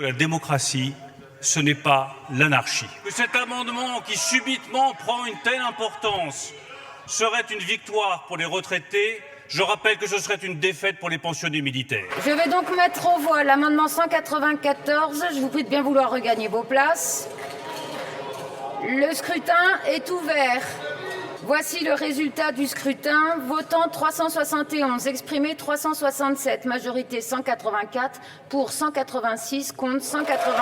La démocratie, ce n'est pas l'anarchie. Que cet amendement qui subitement prend une telle importance serait une victoire pour les retraités, je rappelle que ce serait une défaite pour les pensionnés militaires. Je vais donc mettre aux voix l'amendement 194. Je vous prie de bien vouloir regagner vos places. Le scrutin est ouvert. Voici le résultat du scrutin. Votant 371, exprimé 367, majorité 184, pour 186, contre 181.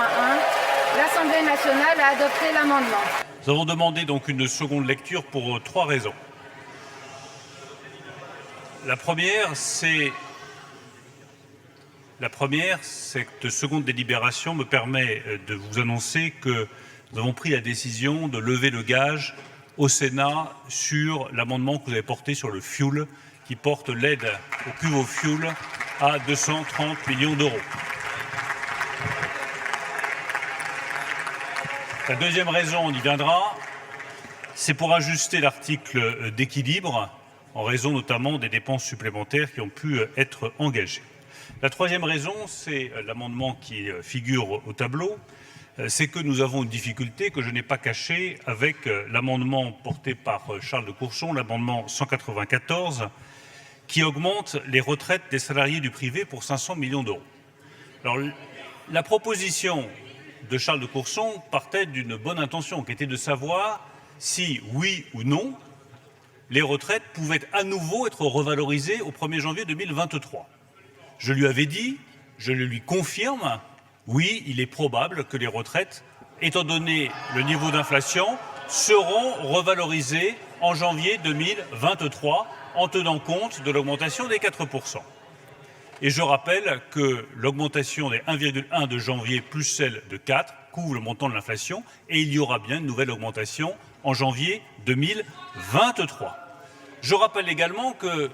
L'Assemblée nationale a adopté l'amendement. Nous avons demandé donc une seconde lecture pour 3 raisons. La première, cette seconde délibération me permet de vous annoncer que nous avons pris la décision de lever le gage au Sénat sur l'amendement que vous avez porté sur le fioul, qui porte l'aide aux cuves au fioul à 230 millions d'euros. La deuxième raison, on y viendra, c'est pour ajuster l'article d'équilibre, en raison notamment des dépenses supplémentaires qui ont pu être engagées. La troisième raison, c'est l'amendement qui figure au tableau, c'est que nous avons une difficulté que je n'ai pas cachée avec l'amendement porté par Charles de Courson, l'amendement 194, qui augmente les retraites des salariés du privé pour 500 millions d'euros. Alors, la proposition de Charles de Courson partait d'une bonne intention, qui était de savoir si, oui ou non, les retraites pouvaient à nouveau être revalorisées au 1er janvier 2023. Je lui avais dit, je le lui confirme, oui, il est probable que les retraites, étant donné le niveau d'inflation, seront revalorisées en janvier 2023 en tenant compte de l'augmentation des 4%. Et je rappelle que l'augmentation des 1,1 de janvier plus celle de 4 couvre le montant de l'inflation et il y aura bien une nouvelle augmentation en janvier 2023. Je rappelle également que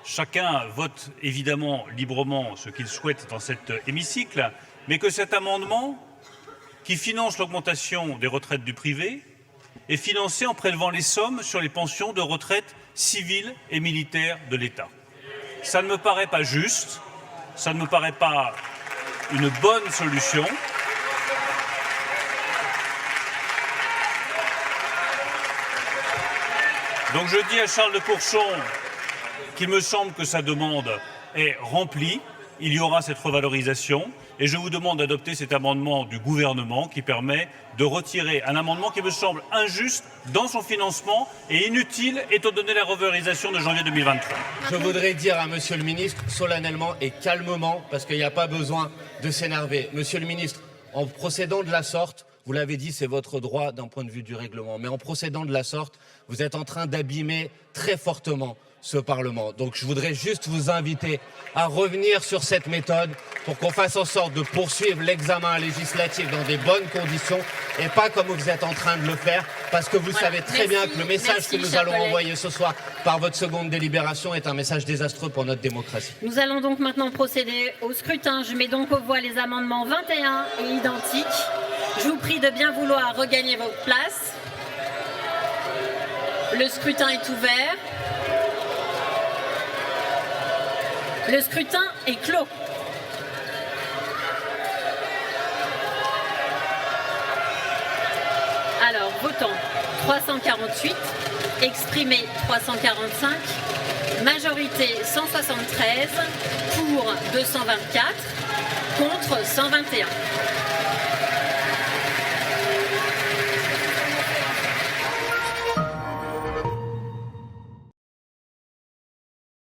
chacun vote évidemment librement ce qu'il souhaite dans cet hémicycle, mais que cet amendement, qui finance l'augmentation des retraites du privé, est financé en prélevant les sommes sur les pensions de retraite civiles et militaires de l'État. Ça ne me paraît pas juste, ça ne me paraît pas une bonne solution. Donc je dis à Charles de Courson qu'il me semble que sa demande est remplie, il y aura cette revalorisation et je vous demande d'adopter cet amendement du gouvernement qui permet de retirer un amendement qui me semble injuste dans son financement et inutile étant donné la revalorisation de janvier 2023. Je voudrais dire à Monsieur le ministre, solennellement et calmement, parce qu'il n'y a pas besoin de s'énerver. Monsieur le ministre, en procédant de la sorte, vous l'avez dit, c'est votre droit d'un point de vue du règlement, mais en procédant de la sorte, vous êtes en train d'abîmer très fortement ce Parlement. Donc je voudrais juste vous inviter à revenir sur cette méthode pour qu'on fasse en sorte de poursuivre l'examen législatif dans des bonnes conditions et pas comme vous êtes en train de le faire, parce que vous savez très bien que le message que nous allons envoyer ce soir par votre seconde délibération est un message désastreux pour notre démocratie. Nous allons donc maintenant procéder au scrutin. Je mets donc aux voix les amendements 21 et identiques. Je vous prie de bien vouloir regagner vos places. Le scrutin est ouvert. Le scrutin est clos. Alors, votant 348, exprimé 345, majorité 173, pour 224, contre 121.